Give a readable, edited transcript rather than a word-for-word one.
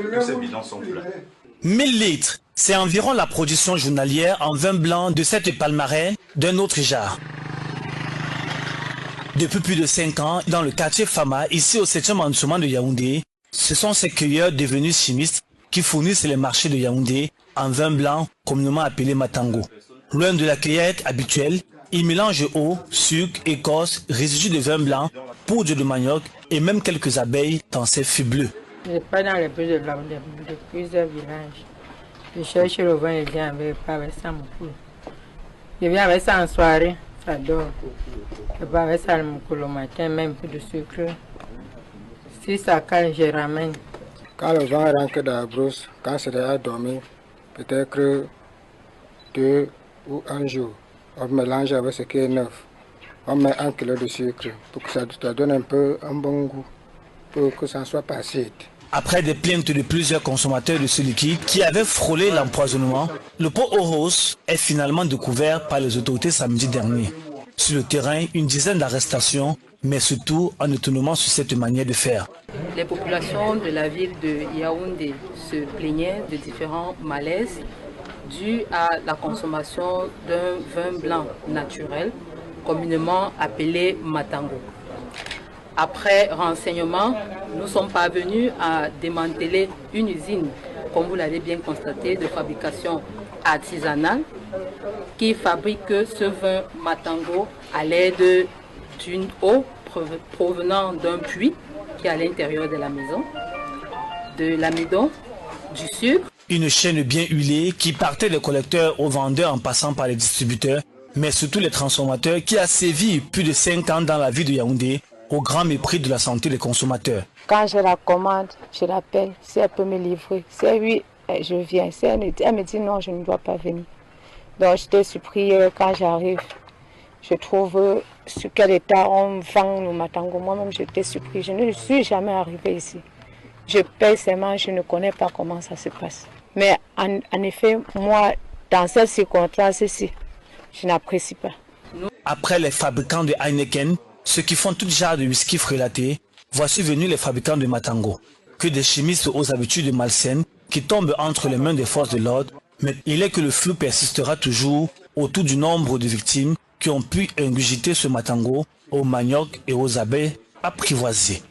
que ces bidons sont pleins. 1000 litres, c'est environ la production journalière en vin blanc de cette palmarès d'un autre genre. Depuis plus de 5 ans, dans le quartier Fama, ici au 7e arrondissement de Yaoundé, ce sont ces cueilleurs devenus chimistes qui fournissent les marchés de Yaoundé en vin blanc communément appelé Matango. Loin de la cueillette habituelle, ils mélangent eau, sucre, écorce, résidus de vin blanc, poudre de manioc et même quelques abeilles dans ces fûts bleus. Je n'ai pas dans les bouches de plusieurs villages. Je cherche le vin et viens avec ça mon coulou. Je viens avec ça en soirée, ça dort. Je vais avec ça mon coulou le matin, même un peu de sucre. Si ça calme, je ramène. Quand le vent rentre dans la brousse, quand c'est déjà dormi, peut-être 2 ou 1 jour, on mélange avec ce qui est neuf. On met 1 kilo de sucre pour que ça donne un peu un bon goût, pour que ça ne soit pas acide. Après des plaintes de plusieurs consommateurs de ce liquide qui avaient frôlé l'empoisonnement, le pot Oros est finalement découvert par les autorités samedi dernier. Sur le terrain, une dizaine d'arrestations, mais surtout un étonnement sur cette manière de faire. Les populations de la ville de Yaoundé se plaignaient de différents malaises dus à la consommation d'un vin blanc naturel, communément appelé Matango. Après renseignement, nous sommes parvenus à démanteler une usine, comme vous l'avez bien constaté, de fabrication artisanale qui fabrique ce vin Matango à l'aide d'une eau provenant d'un puits qui est à l'intérieur de la maison, de l'amidon, du sucre. Une chaîne bien huilée qui partait des collecteurs aux vendeurs en passant par les distributeurs, mais surtout les transformateurs qui a sévi plus de 5 ans dans la ville de Yaoundé au grand mépris de la santé des consommateurs. Quand je la commande, je l'appelle, si elle peut me livrer. Si oui, je viens. Si elle me dit non, je ne dois pas venir. Donc j'étais surpris quand j'arrive. Je trouve sur quel état on vend le Matango. Moi-même, j'étais surpris. Je ne suis jamais arrivée ici. Je paye seulement, je ne connais pas comment ça se passe. Mais en effet, moi, dans cette circonstance-ci, je n'apprécie pas. Après les fabricants de Heineken, ceux qui font tout genre de whisky frélaté, voici venus les fabricants de Matango. Que des chimistes aux habitudes malsaines qui tombent entre les mains des forces de l'ordre, mais il est que le flou persistera toujours autour du nombre de victimes qui ont pu ingurgiter ce Matango aux manioc et aux abeilles apprivoisées.